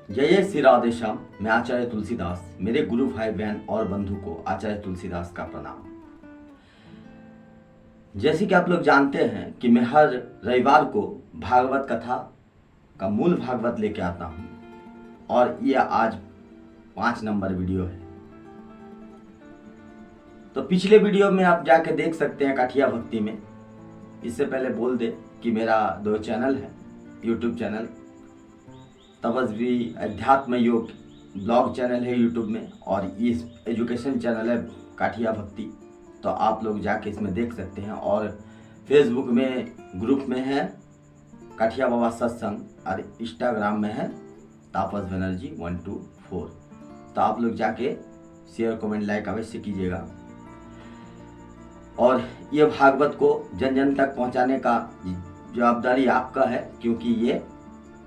जय जय श्री राधे श्याम। मैं आचार्य तुलसीदास, मेरे गुरु भाई बहन और बंधु को आचार्य तुलसीदास का प्रणाम। जैसे कि आप लोग जानते हैं कि मैं हर रविवार को भागवत कथा का मूल भागवत लेके आता हूँ और यह आज 5 नंबर वीडियो है। तो पिछले वीडियो में आप जाके देख सकते हैं काठिया भक्ति में। इससे पहले बोल दे कि मेरा 2 चैनल है, यूट्यूब चैनल तपस्वी अध्यात्म योग ब्लॉग चैनल है यूट्यूब में, और इस एजुकेशन चैनल है काठिया भक्ति। तो आप लोग जाके इसमें देख सकते हैं। और फेसबुक में ग्रुप में है काठिया बाबा सत्संग और इंस्टाग्राम में है तापस बनर्जी 124। तो आप लोग जाके शेयर कमेंट लाइक अवश्य कीजिएगा। और ये भागवत को जन जन तक पहुंचाने का जवाबदारी आपका है, क्योंकि ये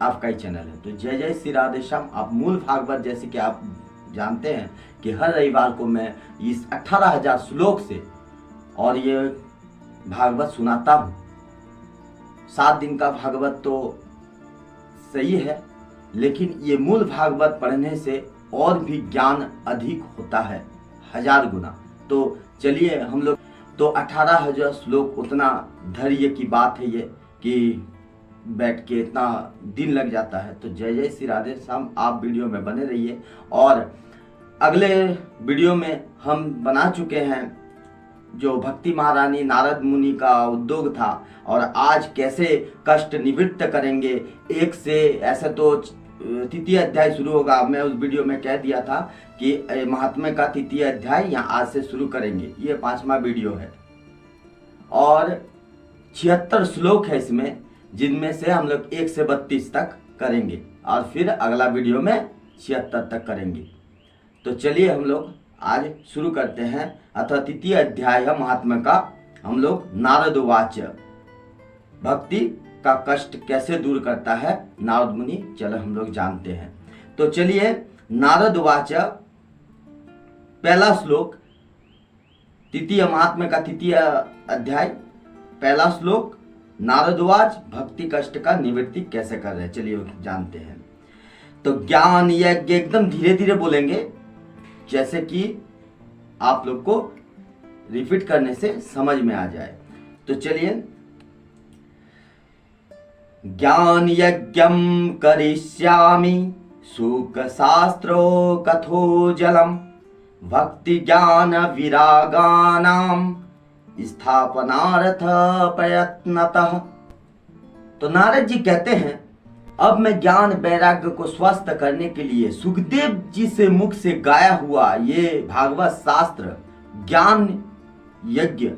आपका ही चैनल है। तो जय जय श्री राधे श्याम। आप मूल भागवत, जैसे कि आप जानते हैं कि हर रविवार को मैं इस 18,000 श्लोक से और ये भागवत सुनाता हूँ। 7 दिन का भागवत तो सही है, लेकिन ये मूल भागवत पढ़ने से और भी ज्ञान अधिक होता है 1000 गुना। तो चलिए हम लोग, तो 18,000 श्लोक उतना धैर्य की बात है ये कि बैठ के इतना दिन लग जाता है। तो जय जय श्री राधे श्याम। आप वीडियो में बने रहिए। और अगले वीडियो में हम बना चुके हैं जो भक्ति महारानी नारद मुनि का उद्योग था, और आज कैसे कष्ट निवृत्त करेंगे। एक से ऐसे तो तृतीय अध्याय शुरू होगा। मैं उस वीडियो में कह दिया था कि महात्म्य का तृतीय अध्याय यहाँ आज से शुरू करेंगे। ये 5वां वीडियो है और 76 श्लोक है इसमें, जिनमें से हम लोग 1 से 32 तक करेंगे और फिर अगला वीडियो में 76 तक करेंगे। तो चलिए हम लोग आज शुरू करते हैं। अतः तृतीय अध्याय है महात्म्य का। हम लोग नारद उवाच, भक्ति का कष्ट कैसे दूर करता है नारद मुनि, चलो हम लोग जानते हैं। तो चलिए, नारद उवाच, पहला श्लोक, तृतीय महात्म्य का तृतीय अध्याय, पहला श्लोक। नारद उवाच, भक्ति कष्ट का निवृत्ति कैसे कर रहे हैं, चलिए जानते हैं। तो ज्ञान यज्ञ, एकदम धीरे धीरे बोलेंगे जैसे कि आप लोग को रिपीट करने से समझ में आ जाए। तो चलिए, ज्ञान यज्ञम करिष्यामि सुख शास्त्रो कथो जलम भक्ति ज्ञान विरागानाम स्थापनार्थ प्रयत्नतः। तो नारद जी कहते हैं, अब मैं ज्ञान वैराग्य को स्वस्थ करने के लिए सुखदेव जी से मुख से गाया हुआ ये भागवत शास्त्र ज्ञान यज्ञ,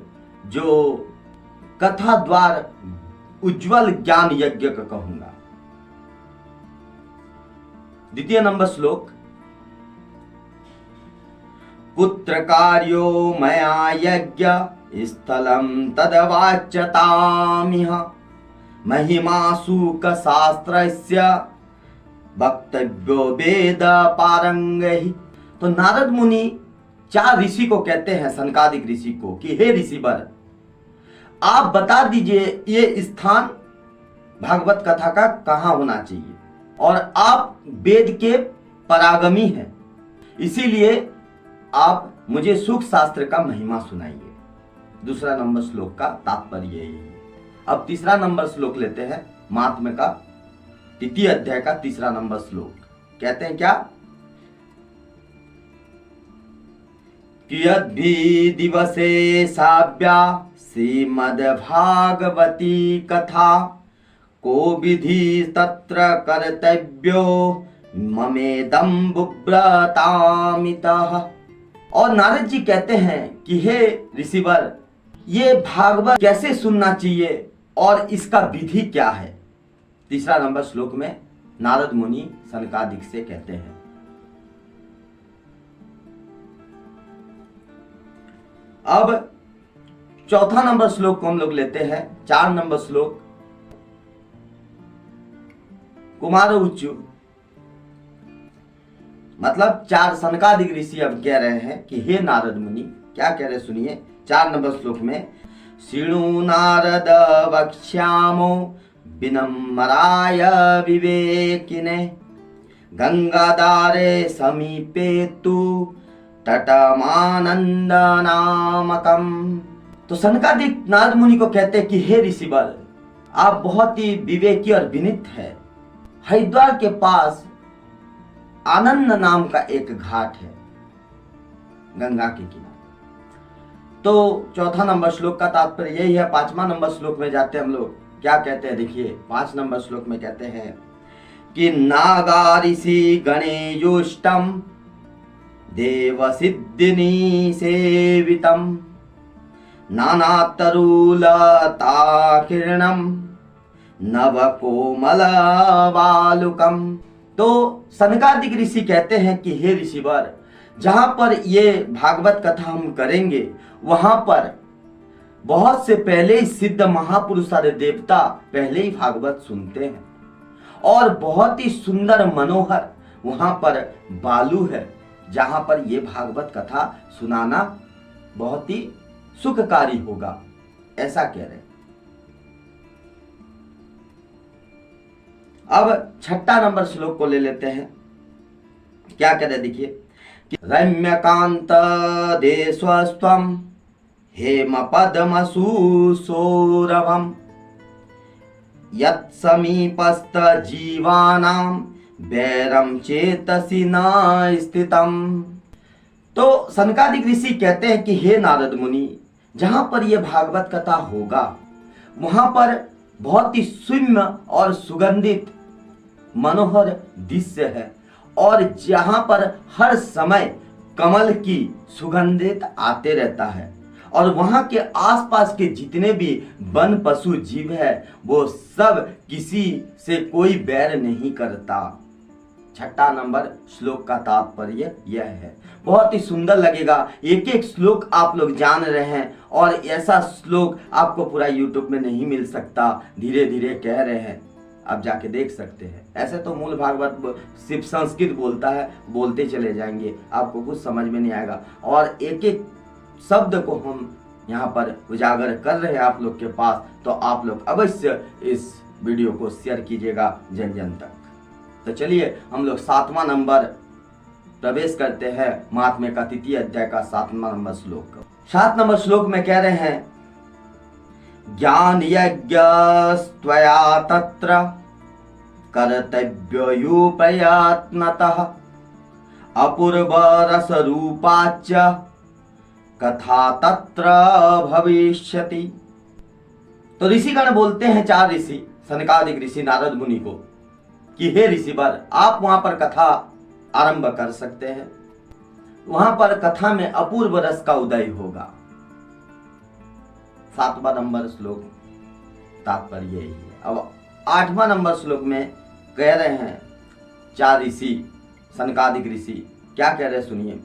जो कथा द्वार उज्जवल ज्ञान यज्ञ का कहूंगा। द्वितीय नंबर श्लोक, कुत्र कार्यो मया यज्ञ स्थलम तदवाच्यतामिह महिमा शुक शास्त्रस्य वक्तव्यो वेद पारंगहि। तो नारद मुनि 4 ऋषि को कहते हैं, सनकादिक ऋषि को, कि हे ऋषिवर, आप बता दीजिए ये स्थान भागवत कथा का कहाँ होना चाहिए, और आप वेद के परागमी हैं, इसीलिए आप मुझे सुख शास्त्र का महिमा सुनाइए। दूसरा नंबर श्लोक का तात्पर्य यही है। अब तीसरा नंबर श्लोक लेते हैं, महात्म्य का तृतीय अध्याय का 3रा नंबर श्लोक। कहते हैं क्या, कियद्भि दिवसे साव्या श्रीमद् भागवती कथा को विधि तत्र कर्तव्यो ममेदं बुभ्रतामितः। और नारद जी कहते हैं कि हे ऋषिवर, ये भागवत कैसे सुनना चाहिए और इसका विधि क्या है। 3रा नंबर श्लोक में नारद मुनि सनकादिक से कहते हैं। अब 4था नंबर श्लोक को हम लोग लेते हैं, 4 नंबर श्लोक। कुमार उच्चु, मतलब 4 सनकादिक ऋषि अब कह रहे हैं कि हे नारद मुनि, क्या कह रहे सुनिए। 4 नंबर श्लोक में, शृणु नारद वक्ष्यामो विनम्राय विवेकिने गंगाधारे समीपे तु तटमानंद नामकम। तो सनकादिक नारद मुनि को कहते हैं कि हे ऋषिवर, आप बहुत ही विवेकी और विनीत है। हरिद्वार के पास आनंद नाम का एक घाट है गंगा के किनारे। तो चौथा नंबर श्लोक का तात्पर्य यही है। 5वां नंबर श्लोक में जाते हैं हम लोग, क्या कहते हैं देखिए। 5 नंबर श्लोक में कहते हैं कि नागा ऋषि गणेयुष्टम देव सिद्धिनी सेवितम नानातरुलता किरणम नव कोमल बालुकम। तो सनकादिक ऋषि कहते हैं कि हे ऋषिवर, जहां पर ये भागवत कथा हम करेंगे वहां पर बहुत से पहले ही सिद्ध महापुरुष सारे देवता पहले ही भागवत सुनते हैं और बहुत ही सुंदर मनोहर वहां पर बालू है जहां पर ये भागवत कथा सुनाना बहुत ही सुखकारी होगा, ऐसा कह रहे हैं। अब 6 नंबर श्लोक को ले लेते हैं। क्या कह रहे देखिए। रम्यकांत देशस्त्वं हेम पद्मसुसौरभम यत्समीपस्थ जीवानां वैरम चेतसि न स्थितम। तो सनकादिक ऋषि कहते हैं कि हे नारद मुनि, जहां पर यह भागवत कथा होगा वहां पर बहुत ही सौम्य और सुगंधित मनोहर दृश्य है और जहां पर हर समय कमल की सुगंधित आते रहता है और वहां के आसपास के जितने भी वन पशु जीव है वो सब किसी से कोई बैर नहीं करता। 6 नंबर श्लोक का तात्पर्य यह है। बहुत ही सुंदर लगेगा। एक एक श्लोक आप लोग जान रहे हैं और ऐसा श्लोक आपको पूरा यूट्यूब में नहीं मिल सकता। धीरे धीरे कह रहे हैं, आप जाके देख सकते हैं। ऐसे तो मूल भागवत सिर्फ संस्कृत बोलता है, बोलते चले जाएंगे, आपको कुछ समझ में नहीं आएगा। और एक एक शब्द को हम यहाँ पर उजागर कर रहे हैं आप लोग के पास, तो आप लोग अवश्य इस वीडियो को शेयर कीजिएगा जन जन तक। तो चलिए हम लोग 7वां नंबर प्रवेश करते हैं महात्म्य का 3 अध्याय का 7वां नंबर श्लोक। 7 नंबर श्लोक में कह रहे हैं, ज्ञान यज्ञस्त्वया तत्र कर्तव्योयुप्रयत्नतः अपूर्व रसरूपाच्च कथा तत्र भविष्यति। तो ऋषिगण बोलते हैं, 4 ऋषि सनकादिक ऋषि नारद मुनि को कि हे ऋषिवर, आप वहां पर कथा आरंभ कर सकते हैं। वहां पर कथा में अपूर्व रस का उदय होगा। 7वां नंबर श्लोक तात्पर्य यही है। अब 8वां नंबर श्लोक में कह रहे हैं 4 ऋषि सनकादिक ऋषि क्या कह रहे हैं सुनिए।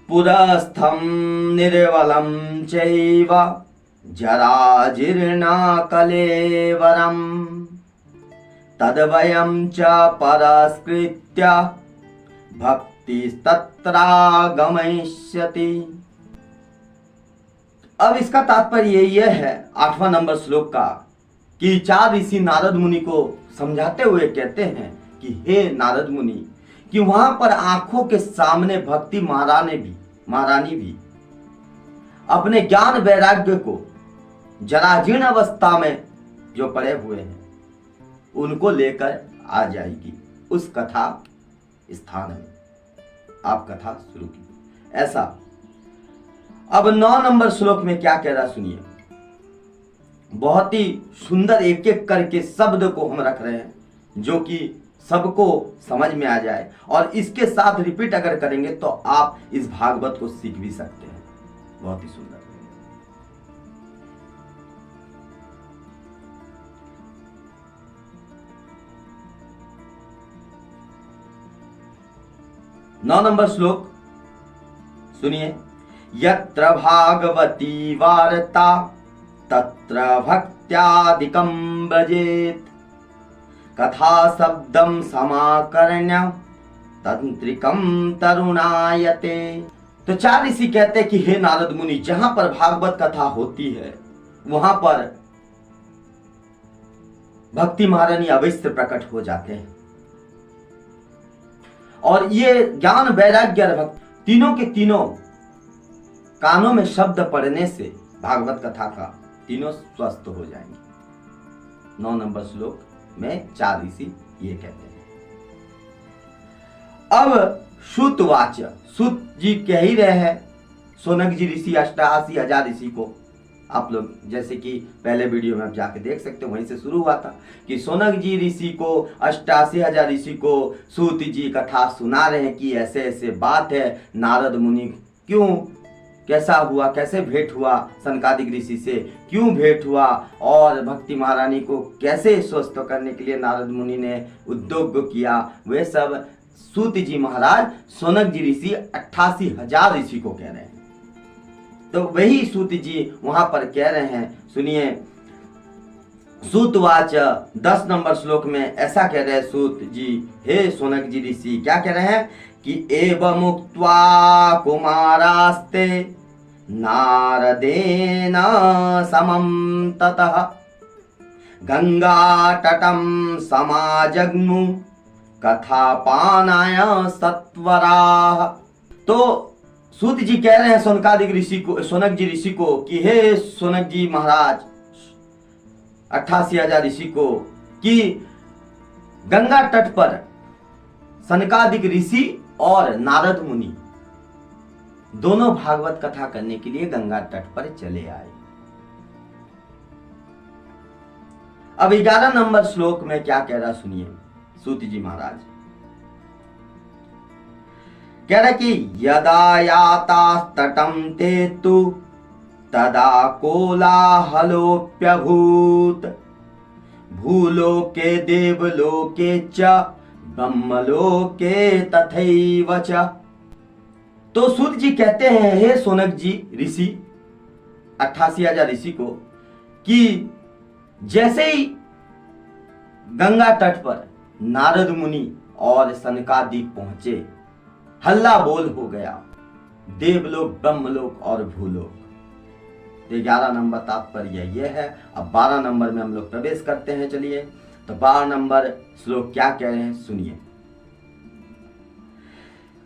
पुरस्थम निर्वलम चैव जराजीर्णा कलेवरम तद्वयं च परस्कृत्य भक्तिस्तत्रागमयिष्यति। अब इसका तात्पर्य यह है 8वां नंबर श्लोक का कि 4 ऋषि नारद मुनि को समझाते हुए कहते हैं कि हे नारद मुनि, कि वहां पर आंखों के सामने भक्ति महारानी भी अपने ज्ञान वैराग्य को जराजीर्ण अवस्था में जो पड़े हुए हैं उनको लेकर आ जाएगी उस कथा स्थान में। आप कथा शुरू कीजिए ऐसा। अब 9 नंबर श्लोक में क्या कह रहा सुनिए। बहुत ही सुंदर एक एक करके शब्द को हम रख रहे हैं जो कि सबको समझ में आ जाए और इसके साथ रिपीट अगर करेंगे तो आप इस भागवत को सीख भी सकते हैं। बहुत ही सुंदर। नौ नंबर श्लोक सुनिए। यत्र भागवती वार्ता तत्र भक्त्यादिकं व्रजेत कथा शब्दम समाकर्ण्य तंत्रिकम तरुणायते। तो 4 ऋषि कहते हैं कि हे नारद मुनि, जहां पर भागवत कथा होती है वहां पर भक्ति महारानी अवश्य प्रकट हो जाते हैं। और ये ज्ञान वैराग्य और भक्ति तीनों के तीनों कानों में शब्द पढ़ने से भागवत कथा का तीनों स्वस्थ हो जाएंगे। 9 नंबर श्लोक में 4 ऋषि ये कहते हैं। अब श्रुतवाच, श्रुत जी कह ही रहे हैं सोनक जी ऋषि 88,000 ऋषि को। आप लोग जैसे कि पहले वीडियो में आप जाके देख सकते हो, वहीं से शुरू हुआ था कि सोनक जी ऋषि को 88,000 ऋषि को सूत जी कथा सुना रहे हैं कि ऐसे ऐसे बात है, नारद मुनि क्यों, कैसा हुआ, कैसे भेंट हुआ सनकादिक ऋषि से, क्यों भेंट हुआ, और भक्ति महारानी को कैसे स्वस्थ करने के लिए नारद मुनि ने उद्योग किया, वे सब सूत जी महाराज सोनक जी ऋषि 88,000 ऋषि को कह रहे हैं। तो वही सूत जी वहां पर कह रहे हैं, सुनिए। सूतवाच 10 नंबर श्लोक में ऐसा कह रहे हैं सूत जी, हे सोनक जी ऋषि क्या कह रहे हैं कि एवं मुक्त्वा कुमारास्ते नारदेन समं ततः गंगा तटं समाजग्नु कथापानाय सत्वराः। तो सूत जी कह रहे हैं सोनकादिक ऋषि को, सोनक जी ऋषि को कि हे सोनक जी महाराज 88,000 ऋषि को कि गंगा तट पर सनकादिक ऋषि और नारद मुनि दोनों भागवत कथा करने के लिए गंगा तट पर चले आए। अब 11 नंबर श्लोक में क्या कह रहा सुनिए सूत जी महाराज। कह रहा कि यदा यातास्तटं ते तु तदा कोलाहलोऽप्यभूत् भूलोके देवलोके च ब्रह्मलोके तथैव च। तो सूत जी कहते हैं हे सोनक जी ऋषि 88,000 ऋषि को कि जैसे ही गंगा तट पर नारद मुनि और सनकादिक पहुंचे, हल्ला बोल हो गया, देवलोक, ब्रह्मलोक और भूलोक। 11 नंबर तात्पर्य यह है। अब 12 नंबर में हम लोग प्रवेश करते हैं। चलिए, तो 12 नंबर श्लोक क्या कह रहे हैं सुनिए।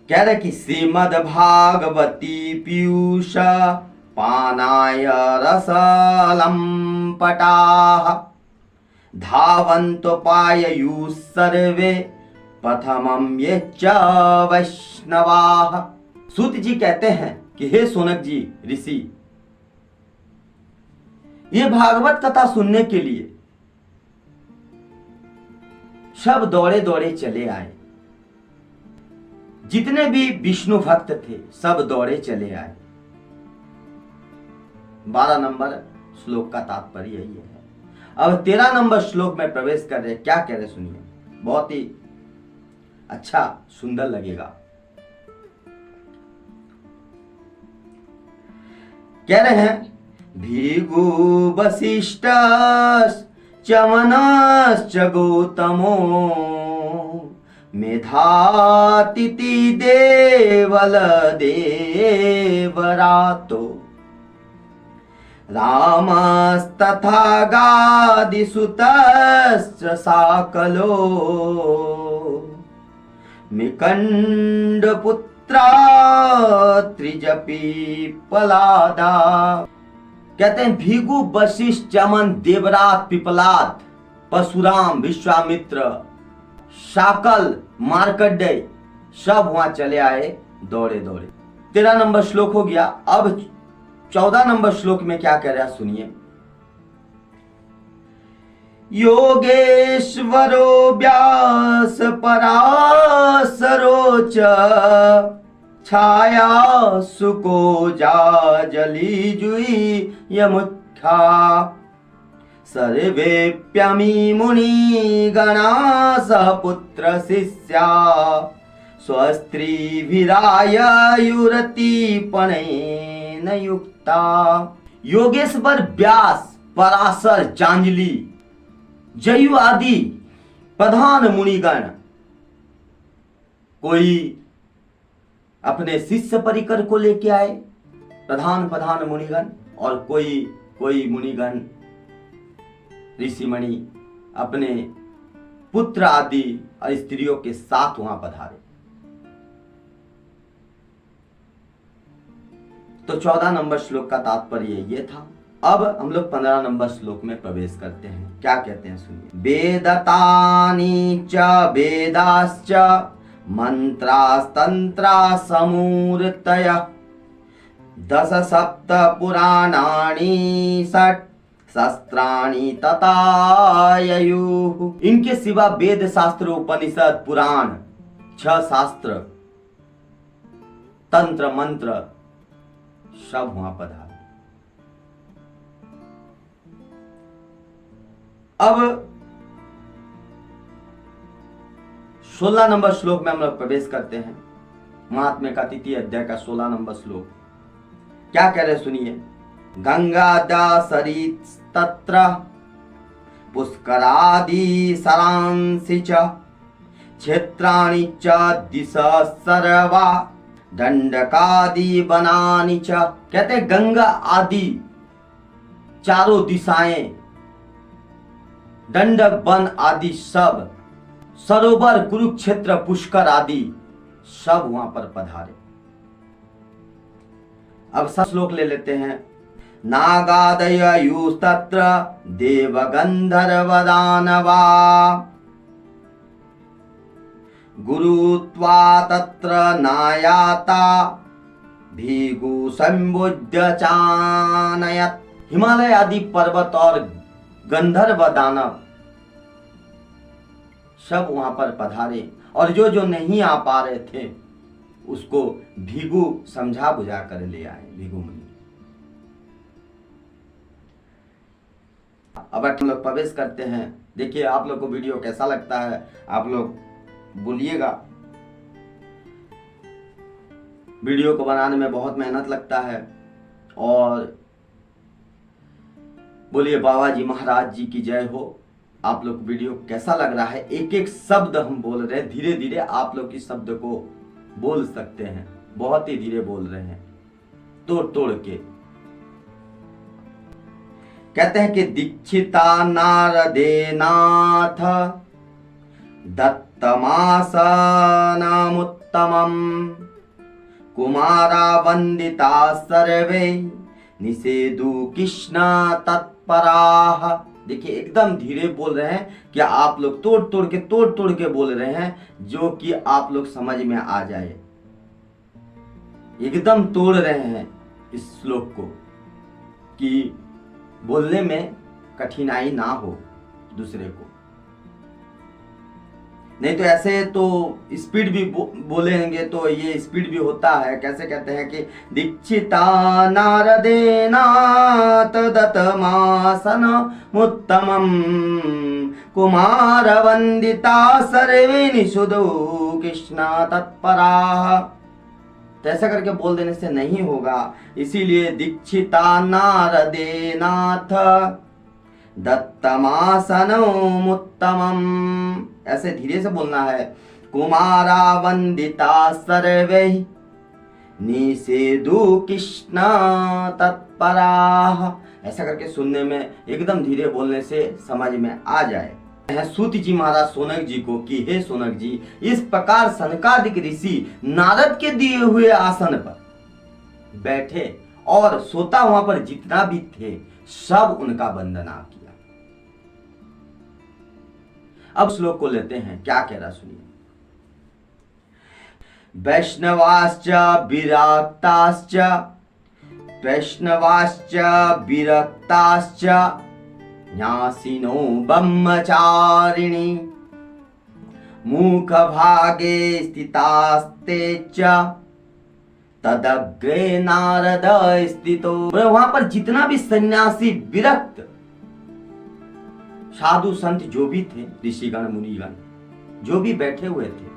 कह रहे कि श्रीमद् भागवती पीयूष पानाय रसलम पटाः धावन्तो पाययुः सर्वे प्रथमं ये च वैष्णवाः। सूत जी कहते हैं कि हे सोनक जी ऋषि, ये भागवत कथा सुनने के लिए सब दौड़े दौड़े चले आए। जितने भी विष्णु भक्त थे सब दौड़े चले आए। 12 नंबर श्लोक का तात्पर्य यही है। अब 13 नंबर श्लोक में प्रवेश कर रहे, क्या कह रहे सुनिए, बहुत ही अच्छा सुंदर लगेगा। कह रहे हैं भीगु वसिष्ठश्च मनश्च गौतमो मेधातिथि देवल देवरातो रामस्तथा गादिसुतश्च साकलो मिकंडपुत्रा त्रिजपीपलादा। कहते हैं भीगु वशिष्ठ चमन देवरात पिपलाद परशुराम विश्वामित्र शाकल मार्कंडेय सब वहां चले आए दौड़े दौड़े। 13 नंबर श्लोक हो गया। अब 14 नंबर श्लोक में क्या कह रहा सुनिए। योगेश्वरो व्यास पराशरो च छाया सुको जाजली जुई यमुख्या सर्वेप्यमी मुनि गणा सपुत्र शिष्या स्वस्त्रीभिराय युरति पणेन युक्ता। योगेश्वर व्यास पराशर जांजलि जयु आदि प्रधान मुनिगण कोई अपने शिष्य परिकर को लेके आए, प्रधान मुनिगण, और कोई मुनिगण ऋषिमणि अपने पुत्र आदि और स्त्रियों के साथ वहां पधारे। तो 14 नंबर श्लोक का तात्पर्य ये था। अब हम लोग 15 नंबर श्लोक में प्रवेश करते हैं। क्या कहते हैं सुनिए। वेदतानि च वेदाश्च मंत्रास्तंत्रा समूर्तय 10 सप्त पुराणानि षट् शस्त्राणि तथाययुः। इनके सिवा वेद शास्त्र उपनिषद पुराण 6 शास्त्र तंत्र मंत्र सब वहां पधारे। अब 16 नंबर श्लोक में हम लोग प्रवेश करते हैं। महात्म्य का तृतीय अध्याय का 16 नंबर श्लोक क्या कह रहे सुनिए। गंगादासरित तत्र पुष्करादि सरांसि च क्षेत्राणि च दिशा सर्वा दंडकादि बनानी च। कहते गंगा आदि चारों दिशाएं, दंडक वन आदि सब, सरोवर कुरुक्षेत्र पुष्कर आदि सब वहां पर पधारे। अब सब श्लोक ले लेते हैं। नागादयुस्तत्र देवगंधर्वदानवा गुरुत्वा तत्र नायाता भीगु संबुद्ध चानयत। हिमालय आदि पर्वत और गंधर्व दानव सब वहां पर पधारे और जो जो नहीं आ पा रहे थे उसको भीगु समझा बुझा कर ले आए। भीगु मुनि। अब हम लोग प्रवेश करते हैं। देखिए आप लोग को वीडियो कैसा लगता है आप लोग बोलिएगा। वीडियो को बनाने में बहुत मेहनत लगता है और बोलिए बाबा जी महाराज जी की जय हो। आप लोग वीडियो कैसा लग रहा है। एक एक शब्द हम बोल रहे हैं, धीरे धीरे आप लोग इस शब्द को बोल सकते हैं। बहुत ही धीरे बोल रहे हैं, तोड़ तोड़ के। कहते हैं कि दीक्षिता नारदेनाथ दत्तमासनमुत्तमम् कुमारा वंदिता सर्वे निषेधु कृष्ण तत्पराः। देखिए एकदम धीरे बोल रहे हैं कि आप लोग तोड़ तोड़ के बोल रहे हैं जो कि आप लोग समझ में आ जाए। एकदम तोड़ रहे हैं इस श्लोक को कि बोलने में कठिनाई ना हो दूसरे को। नहीं तो ऐसे तो स्पीड भी बोलेंगे तो ये स्पीड भी होता है। कैसे कहते हैं कि दीक्षिता नारदेनाथ दत्तमासन मुत्तमम् कुमार वंदिता सर्वे निषुधो कृष्ण तत्पराः। तो ऐसा करके बोल देने से नहीं होगा। इसीलिए दीक्षिता नारदेनाथ दत्तमासनमुत्तमम् ऐसे धीरे से बोलना है। कुमारा वंदिता सर्वे निषेधु कृष्ण तत्पराः। ऐसा करके सुनने में एकदम धीरे बोलने से समझ में आ जाए। सूत जी महाराज सोनक जी को कि हे सोनक जी, इस प्रकार सनकादिक ऋषि नारद के दिए हुए आसन पर बैठे और सोता वहां पर जितना भी थे सब उनका वंदना किया। अब श्लोक को लेते हैं। क्या कह रहा सुनिए। वैष्णवाश्च विरक्ताश्च वैष्णवाश्च विरक्ताश्च न्यासिनो ब्रह्मचारिणी मुखभागे स्थितास्ते च तदग्रे नारद स्थितो। वहां पर जितना भी सन्यासी विरक्त साधु संत जो भी थे, ऋषिगण मुनिगण जो भी बैठे हुए थे,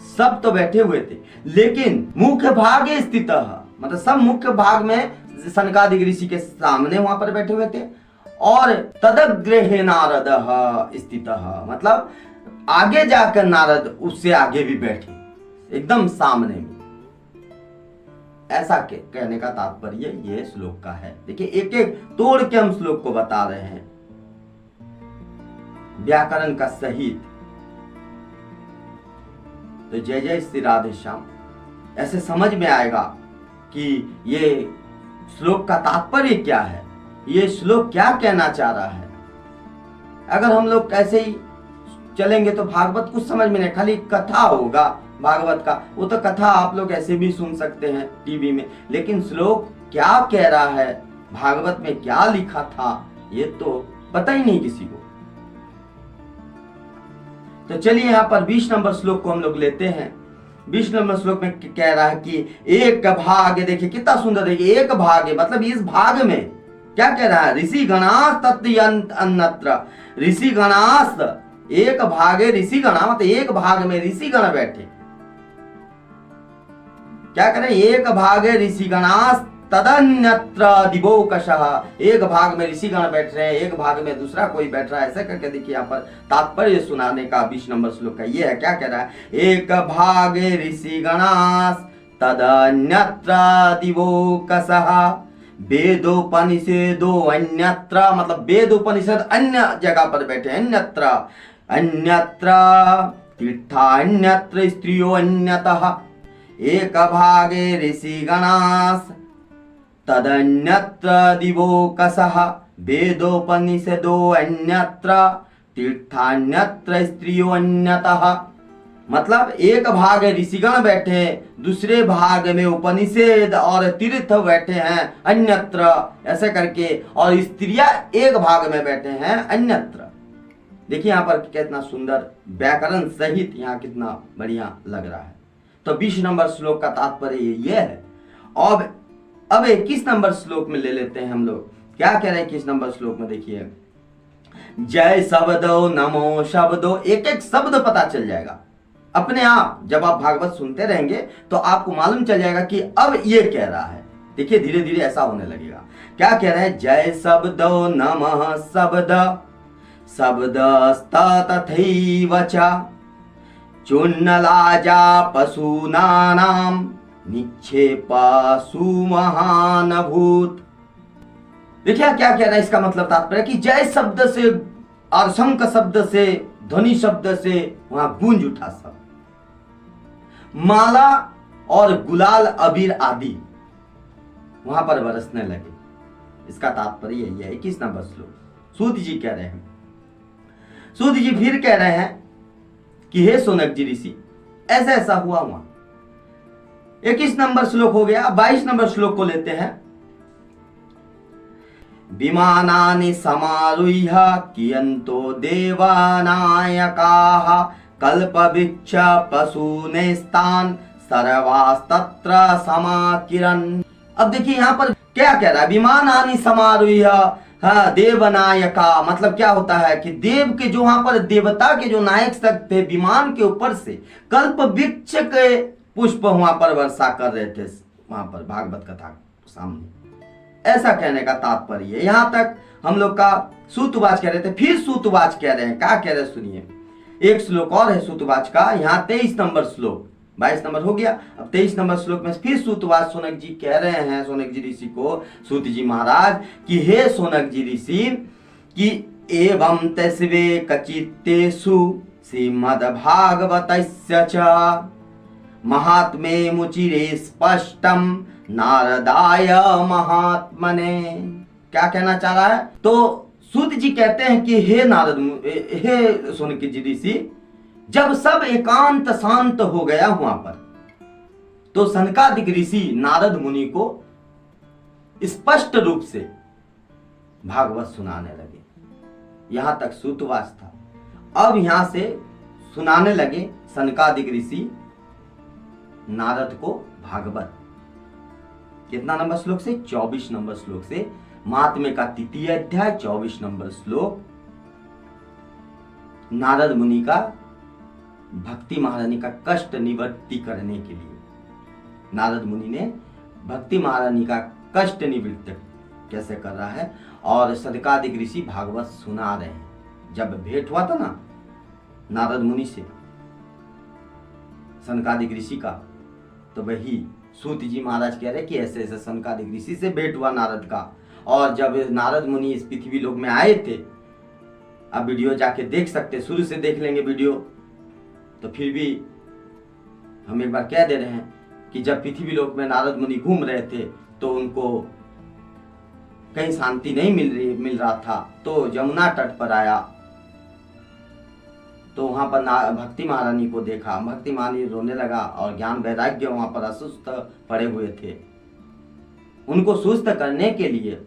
सब तो बैठे हुए थे, लेकिन मुख्य भागे स्थित मतलब सब मुख्य भाग में सनकादिक ऋषि के सामने वहां पर बैठे हुए थे और तदग्रे नारद स्थित मतलब आगे जाकर नारद उससे आगे भी बैठे एकदम सामने में। ऐसा कहने का तात्पर्य ये श्लोक का है। देखिए एक एक तोड़ के हम श्लोक को बता रहे हैं। व्याकरण का सहित। तो जय जय श्री राधे श्याम। ऐसे समझ में आएगा कि ये श्लोक का तात्पर्य क्या है, ये श्लोक क्या कहना चाह रहा है। अगर हम लोग ऐसे ही चलेंगे तो भागवत कुछ समझ में नहीं, खाली कथा होगा भागवत का। वो तो कथा आप लोग ऐसे भी सुन सकते हैं टीवी में, लेकिन श्लोक क्या कह रहा है, भागवत में क्या लिखा था, ये तो पता ही नहीं किसी को। तो चलिए यहाँ पर 20 नंबर श्लोक को हम लोग लेते हैं। 20 नंबर श्लोक में कह रहा है कि एक भाग, देखिए कितना सुंदर है, एक भाग मतलब इस भाग में क्या कह रहा है, ऋषि गणास तत्यंत अन्यत्र। ऋषि गणास, एक भागे ऋषि गणा, मतलब एक भाग में ऋषि गण बैठे। क्या करें, एक भागे ऋषि गणास तदन्यत्र दिवोकशः। एक भाग में ऋषिगण बैठ रहे हैं, एक भाग में दूसरा कोई बैठ रहा है। ऐसे करके देखिए यहाँ पर तात्पर्य सुनाने का 20 नंबर श्लोक का ये है। क्या कह रहा है, एक भागे ऋषिगणास तदन्यत्र दिवोकशः वेदोपनिषदो अन्यत्र। मतलब वेदोपनिषद अन्य जगह पर बैठे, अन्यत्र अन्यत्र तीर्थान्यत्र स्त्रियो अन्यतः। एक भागे ऋषिगणास तदन्यत्र दिवोकशः वेदोपनिषदो अन्यत्र तीर्थान्यत्र स्त्रियो अन्यतः। मतलब एक भाग ऋषिगण बैठे, दूसरे भाग में उपनिषद और तीर्थ बैठे हैं अन्यत्र, ऐसे करके, और स्त्रियां एक भाग में बैठे हैं अन्यत्र। देखिए यहाँ पर कितना सुंदर व्याकरण सहित यहाँ कितना बढ़िया लग रहा है। तो 20 नंबर श्लोक का तात्पर्य ये है। अब 21 नंबर श्लोक में ले लेते हैं हम लोग। क्या कह रहे हैं 21 नंबर श्लोक में, देखिए जय शब्दो नमो शब्दो। एक एक शब्द पता चल जाएगा अपने आप। जब आप भागवत सुनते रहेंगे तो आपको मालूम चल जाएगा कि अब ये कह रहा है। देखिए धीरे धीरे ऐसा होने लगेगा। क्या कह रहे हैं, जय शब्दो नमः शब्द शब्दस्त तथैव च चुन्नलाजा पशूनानाम निक्षेपासु महानभूत। देखिए क्या कह रहा है, इसका मतलब तात्पर्य कि जय शब्द से और शंख शब्द से, ध्वनि शब्द से वहां गूंज उठा सब। माला और गुलाल अबीर आदि वहां पर बरसने लगे। इसका तात्पर्य यही है। 21 नंबर श्लोक सूत जी कह रहे हैं। सूत जी फिर कह रहे हैं कि हे सोनक जी ऋषि, ऐसा ऐसा हुआ वहां। 21 नंबर श्लोक हो गया। 22 नंबर श्लोक को लेते हैं। विमानानि समारुह्य कियन्तो देवानायकाः कल्पवृक्ष पशूनेस्तान् सर्वास्तत्र समाकिरन्। अब देखिए यहाँ पर क्या कह रहा है, विमानानि समारुह्य देवनायका। मतलब क्या होता है कि देव के जो वहां पर देवता के जो नायक तक थे, विमान के ऊपर से कल्प वृक्ष के पुष्प वहां पर वर्षा कर रहे थे, वहां पर भागवत कथा सामने। ऐसा कहने का तात्पर्य है। यहां तक हम लोग का सूतवाच कह रहे थे। फिर सूतवाच कह रहे हैं। क्या कह रहे हैं सुनिए, एक श्लोक और है सूतवाच का। यहाँ 23 नंबर श्लोक, 22 नंबर हो गया। अब 23 नंबर श्लोक में फिर सूतवाच सोनक जी कह रहे हैं सोनक जी ऋषि को, सूत जी महाराज, कि हे सोनक जी ऋषि, कि एवं तस्वे कचित्तेषु श्रीमद्भागवतस्य च महात्मे मुचिरे स्पष्टम नारदाय महात्मने। क्या कहना चाह रहा है, तो सूत जी कहते हैं कि हे नारद, हे सोनक जी ऋषि, जब सब एकांत शांत हो गया वहां पर, तो सनकादिक ऋषि नारद मुनि को स्पष्ट रूप से भागवत सुनाने लगे। यहां तक सूतवाच था। अब यहां से सुनाने लगे सनकादिक ऋषि नारद को भागवत। कितना नंबर श्लोक से, 24 नंबर श्लोक से। महात्म्य का 3 अध्याय 24 नंबर श्लोक। नारद मुनि का भक्ति महारानी का कष्ट निवृत्ति करने के लिए, नारद मुनि ने भक्ति महारानी का कष्ट निवृत्त कैसे कर रहा है, और सनकादिक ऋषि भागवत सुना रहे हैं। जब भेंट हुआ था ना नारद मुनि से सनकादिक ऋषि का, तो वही सूत जी महाराज कह रहे कि ऐसे ऐसे सनकादिक ऋषि से भेंट हुआ नारद का। और जब नारद मुनि इस पृथ्वी लोक में आए थे, आप वीडियो जाके देख सकते, शुरू से देख लेंगे वीडियो। तो फिर भी हम एक बार कह दे रहे हैं कि जब पृथ्वी लोक में नारद मुनि घूम रहे थे तो उनको कहीं शांति नहीं मिल रहा था, तो यमुना तट पर आया। तो वहां पर भक्ति महारानी को देखा, भक्ति महारानी रोने लगा और ज्ञान वैराग्य वहां पर असुस्थ पड़े हुए थे। उनको सुस्त करने के लिए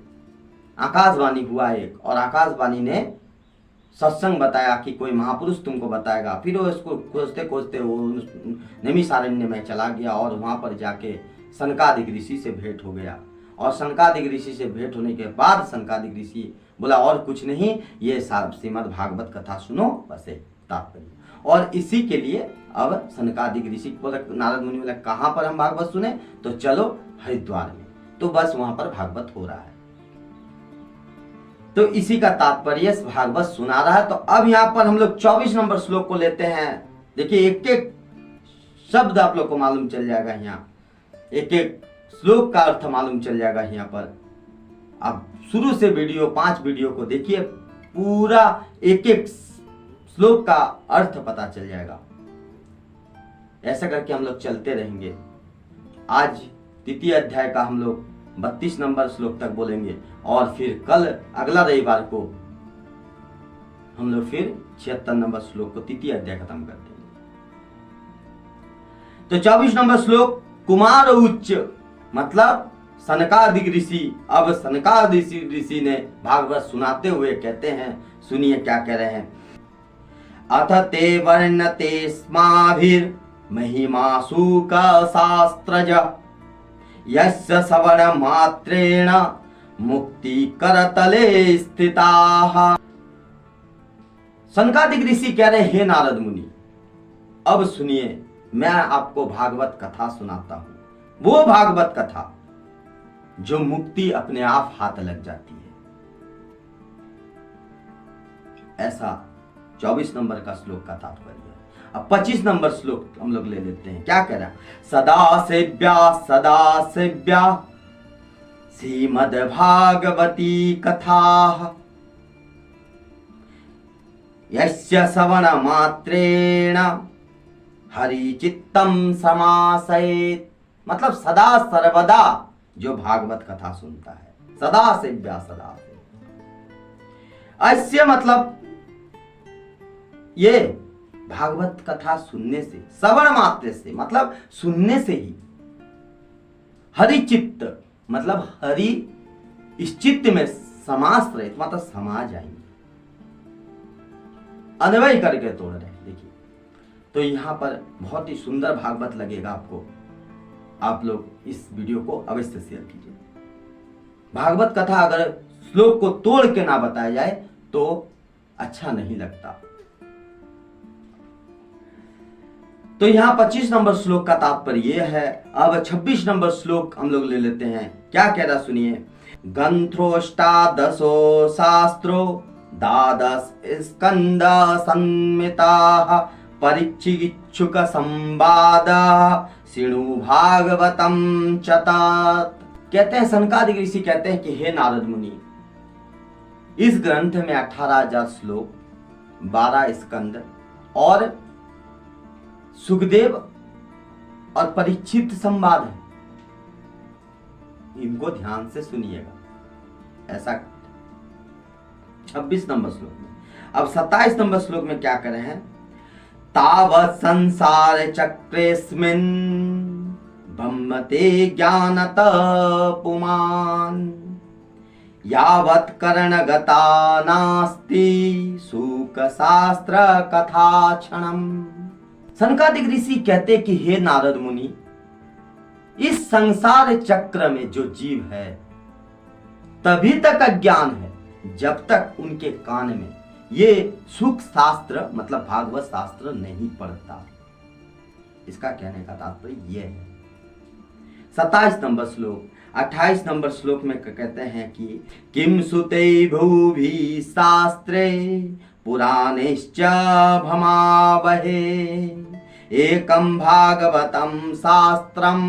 आकाशवाणी हुआ एक, और आकाशवाणी ने सत्संग बताया कि कोई महापुरुष तुमको बताएगा। फिर वो इसको खोजते खोजते वो नैमिषारण्य में चला गया और वहां पर जाके सनकादिक ऋषि से भेंट हो गया। और सनकादिक ऋषि से भेंट होने के बाद सनकादिक ऋषि बोला और कुछ नहीं, ये श्रीमद् भागवत कथा सुनो, बस तात्पर्य। और इसी के लिए अब सनकादिक ऋषि बोला, नारद मुनि बोला कहाँ पर हम भागवत सुने, तो चलो हरिद्वार में। तो बस वहां पर भागवत हो रहा है। तो इसी का तात्पर्य भागवत सुना रहा है। तो अब यहाँ पर हम लोग 24 नंबर श्लोक को लेते हैं। देखिए एक एक शब्द आप लोग को मालूम चल जाएगा, यहाँ एक एक श्लोक का अर्थ मालूम चल जाएगा। यहाँ पर आप शुरू से वीडियो 5 वीडियो को देखिए, पूरा एक एक श्लोक का अर्थ पता चल जाएगा। ऐसा करके हम लोग चलते रहेंगे। आज द्वितीय अध्याय का हम लोग 32 नंबर श्लोक तक बोलेंगे और फिर कल अगला रविवार को हम लोग फिर 76 नंबर श्लोक को तृतीय अध्याय खत्म कर देंगे। तो 24 नंबर श्लोक, कुमार उच्च मतलब सनकादिक ऋषि। अब सनकादिक ऋषि ने भागवत सुनाते हुए कहते हैं, सुनिए क्या कह रहे हैं। अथ ते वर्णते स्माभिर महिमासु का शास्त्रज यस्य श्रवण मात्रेण मुक्ति करतले स्थिताः। सनकादिक ऋषि कह रहे, हे नारद मुनि, अब सुनिए, मैं आपको भागवत कथा सुनाता हूं, वो भागवत कथा जो मुक्ति अपने आप हाथ लग जाती है। ऐसा 24 नंबर का श्लोक का तात्पर्य है। अब 25 नंबर श्लोक हम लोग ले लेते हैं। क्या कह रहा है, सदा सेव्या श्रीमद्भागवती कथा यस्य श्रवण मात्रेण हरिचित्तम समासयेत्। मतलब सदा सर्वदा जो भागवत कथा सुनता है, सदा सेव्या सदा से। अस्य मतलब ये भागवत कथा सुनने से, श्रवण मात्र से मतलब सुनने से ही, हरि चित्त मतलब हरि इस चित्त में समाश्रित मतलब समा जाएंगे, अन्वय करके तोड़ रहे हैं। देखिए तो यहां पर बहुत ही सुंदर भागवत लगेगा आपको। आप लोग इस वीडियो को अवश्य शेयर कीजिए। भागवत कथा अगर श्लोक को तोड़ के ना बताया जाए तो अच्छा नहीं लगता। तो यहाँ 25 नंबर श्लोक का तात्पर्य यह है। अब 26 नंबर श्लोक हम लोग ले लेते हैं। क्या कह रहा सुनिए। ग्रंथोष्टादशो शास्त्रो द्वादश स्कंद संमिताः परीक्षिच्छुक संवाद शृणु भागवतम चतात। कहते हैं सनकादिक ऋषि कहते हैं कि हे नारद मुनि, इस ग्रंथ में 18,000 श्लोक, 12 स्कंद और सुखदेव और परीक्षित संवाद है। इनको ध्यान से सुनिएगा। ऐसा 26 नंबर श्लोक में। अब 27 नंबर श्लोक में क्या कर रहे हैं। तावत् संसार चक्रेस्मिन् ब्रह्मते ज्ञानत पुमान् यावत् करणगता नास्ति सुख शास्त्र कथा क्षणम्। सनकादिक ऋषि कहते कि हे नारद मुनि, इस संसार चक्र में जो जीव है तभी तक अज्ञान है जब तक उनके कान में ये सुख शास्त्र मतलब भागवत शास्त्र नहीं पढ़ता। इसका कहने का तात्पर्य यह है। 27 नंबर श्लोक। 28 नंबर श्लोक में कहते हैं कि किम सुते भूभि शास्त्रे पुराणेश्च भमावहे एकम भागवतम शास्त्रम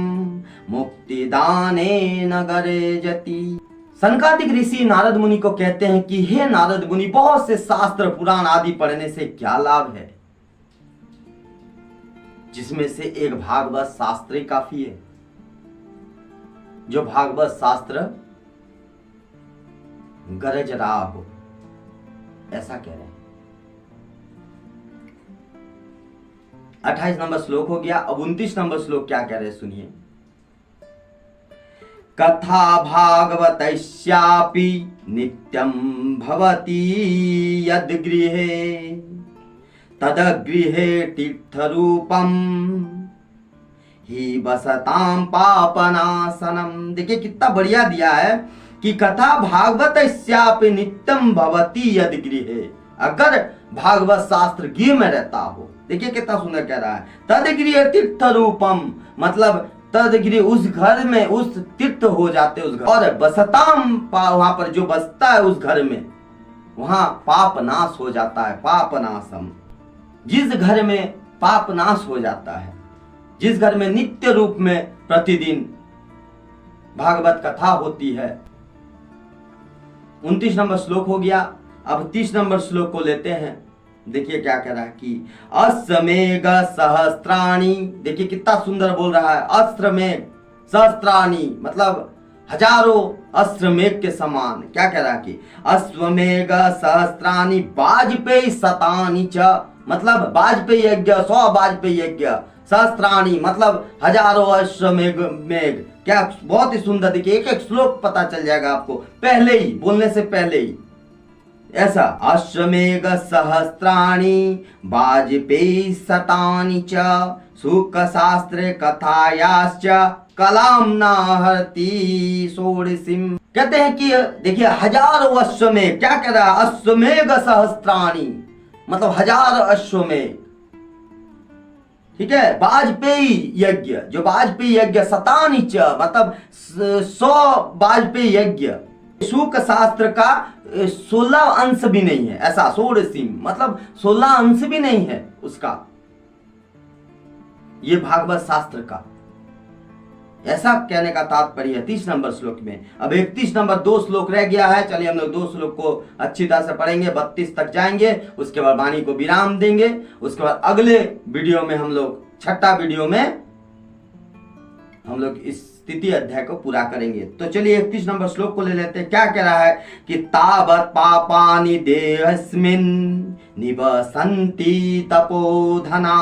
मुक्तिदाने नगरे जति। सनकादिक ऋषि नारद मुनि को कहते हैं कि हे नारद मुनि, बहुत से शास्त्र पुराण आदि पढ़ने से क्या लाभ है, जिसमें से एक भागवत शास्त्र ही काफी है। जो भागवत शास्त्र गरज रहा हो, ऐसा कह रहे हैं। 28 नंबर श्लोक हो गया। अब 29 नंबर श्लोक क्या कह रहे हैं, सुनिए। कथा भागवतस्यापि नित्यं भवति यद् गृहे तदगृहे तीर्थरूपम ही बसताम पापनाशनम। देखिए कितना बढ़िया दिया है कि कथा भागवतस्यापि नित्यं भवति यद् गृहे, अगर भागवत शास्त्र गृह में रहता हो। देखिए कितना सुंदर कह रहा है, तदगृहे तीर्थरूपम, मतलब तदगृह उस घर में, उस तीर्थ हो जाते उस घर, और बसताम वहां पर जो बसता है उस घर में, वहां पाप नाश हो जाता है। पाप नाशम, जिस घर में पाप नाश हो जाता है, जिस घर में नित्य रूप में प्रतिदिन भागवत कथा होती है। 29 नंबर श्लोक हो गया। अब 30 नंबर श्लोक को लेते हैं। देखिए क्या कह रहा है कि अश्वमेघ सहस्त्राणि। देखिए कितना सुंदर बोल रहा है, अश्वमेघ सहस्त्राणि, मतलब हजारों अश्वमेघ के समान। क्या कह रहा है कि अश्वमेघ सहस्त्राणि वाजपेयी शतानि च, मतलब वाजपेयी यज्ञ, 100 वाजपेयी यज्ञ, सहस्त्राणि मतलब हजारों अश्वमेघ मेघ। क्या बहुत ही सुंदर। देखिए एक एक श्लोक पता चल जाएगा आपको पहले ही, बोलने से पहले ही। ऐसा अश्वमेघ सहस्त्राणि वाजपेयी शतानि च सुख शास्त्रे कथायाश्च कलाम नाहति षोडशीम। कहते हैं कि देखिए हजारों अश्वमेघ, क्या कह रहा है, अश्वमेघ सहस्त्राणि मतलब हजार अश्वमेघ, ठीक है। वाजपेयी यज्ञ, जो वाजपेयी यज्ञ, शतानि च मतलब 100 वाजपेयी यज्ञ। शुक शास्त्र का 16 अंश भी नहीं है, ऐसा षोडशी मतलब 16 अंश भी नहीं है उसका, ये भागवत शास्त्र का, ऐसा कहने का तात्पर्य है 30 नंबर श्लोक में। अब 31 नंबर 2 श्लोक रह गया है। चलिए हम लोग 2 श्लोक को अच्छी तरह से पढ़ेंगे, 32 तक जाएंगे, उसके बाद वाणी को विराम देंगे। उसके बाद अगले वीडियो में हम लोग, छठा वीडियो में हम लोग इस तृतीय अध्याय को पूरा करेंगे। तो चलिए 31 नंबर श्लोक को ले लेते हैं। क्या कह रहा है कि तावत् पापानि देहस्मिन् निवसन्ति तपोधना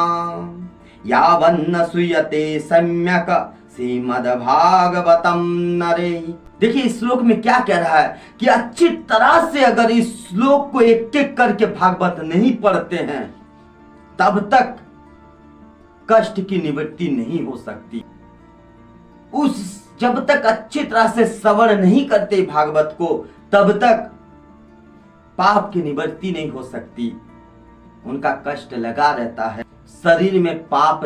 यावन्न सूयते सम्यक श्रीमद्भागवतम नरे। देखिए इस श्लोक में क्या कह रहा है कि अच्छी तरह से अगर इस श्लोक को एक एक करके भागवत नहीं पढ़ते हैं, तब तक कष्ट की निवृत्ति नहीं हो सकती। जब तक अच्छी तरह से श्रवण नहीं करते भागवत को, तब तक पाप की निवृत्ति नहीं हो सकती। उनका कष्ट लगा रहता है, शरीर में पाप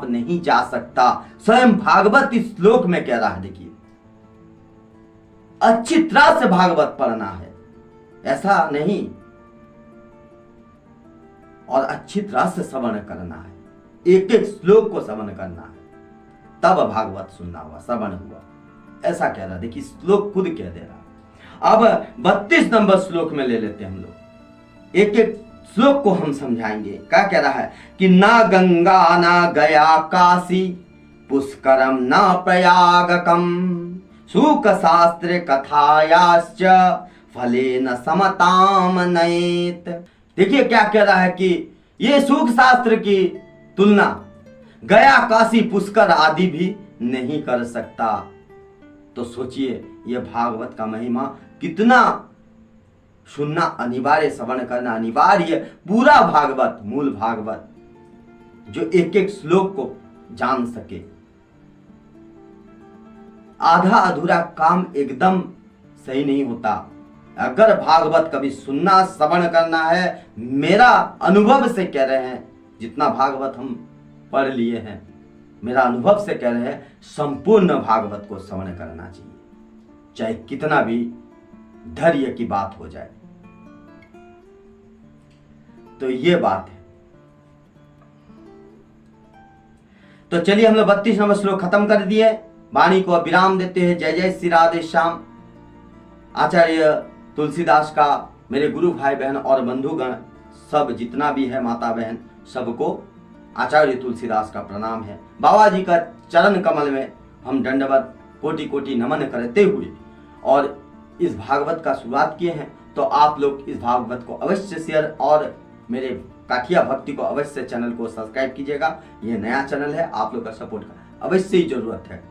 नहीं जा सकता। स्वयं भागवत इस श्लोक में कह रहा है। देखिए अच्छी तरह से भागवत पढ़ना है, ऐसा नहीं, और अच्छी तरह से श्रवण करना है, एक एक श्लोक को श्रवण करना है, तब भागवत सुनना हुआ, श्रवण हुआ, ऐसा कह रहा है। देखिए श्लोक खुद कह दे रहा। अब 32 नंबर श्लोक में ले लेते हैं हम लोग, एक एक श्लोक को हम समझाएंगे। क्या कह रहा है कि ना गंगा ना गया काशी पुष्करम ना प्रयागकम सुख शास्त्र कथायाश्च फले न समताम नयेत। देखिए क्या कह रहा है कि ये सुख शास्त्र की तुलना गया काशी पुष्कर आदि भी नहीं कर सकता। तो सोचिए ये भागवत का महिमा कितना सुनना अनिवार्य, श्रवण करना अनिवार्य। पूरा भागवत, मूल भागवत, जो एक एक श्लोक को जान सके। आधा अधूरा काम एकदम सही नहीं होता। अगर भागवत कभी सुनना, श्रवण करना है, मेरा अनुभव से कह रहे हैं, जितना भागवत हम पढ़ लिए हैं, मेरा अनुभव से कह रहे हैं, संपूर्ण भागवत को श्रवण करना चाहिए, चाहे कितना भी धैर्य की बात हो जाए। तो ये बात है। तो चलिए हम लोग 32 नंबर श्लोक खत्म कर दिए, वाणी को विराम देते हैं। जय जय श्री राधे श्याम। आचार्य तुलसीदास का मेरे गुरु भाई बहन और बंधुगण सब जितना भी है माता बहन सबको आचार्य तुलसीदास का प्रणाम है। बाबा जी का चरण कमल में हम दंडवत कोटि कोटि नमन करते हुए और इस भागवत का शुरुआत किए हैं। तो आप लोग इस भागवत को अवश्य शेयर और मेरे काठिया भक्ति को अवश्य चैनल को सब्सक्राइब कीजिएगा। ये नया चैनल है, आप लोग का सपोर्ट का अवश्य ही जरूरत है।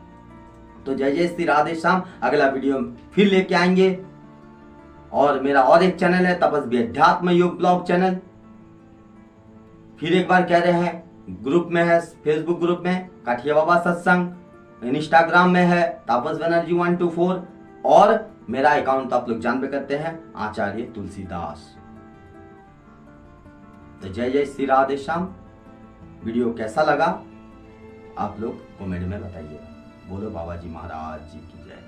तो जय जय श्री राधे श्याम। अगला वीडियो फिर लेके आएंगे। और मेरा और एक चैनल है तपस्वी अध्यात्म योग ब्लॉग चैनल, फिर एक बार कह रहे हैं, ग्रुप में है, फेसबुक ग्रुप में काठिया बाबा सत्संग, इंस्टाग्राम में है तापस बनर्जी 124 और मेरा अकाउंट तो आप लोग जान पे करते हैं आचार्य तुलसीदास। तो जय जय श्री राधे श्याम। वीडियो कैसा लगा आप लोग कमेंट में बताइए। बोलो बाबा जी महाराज जी की जय।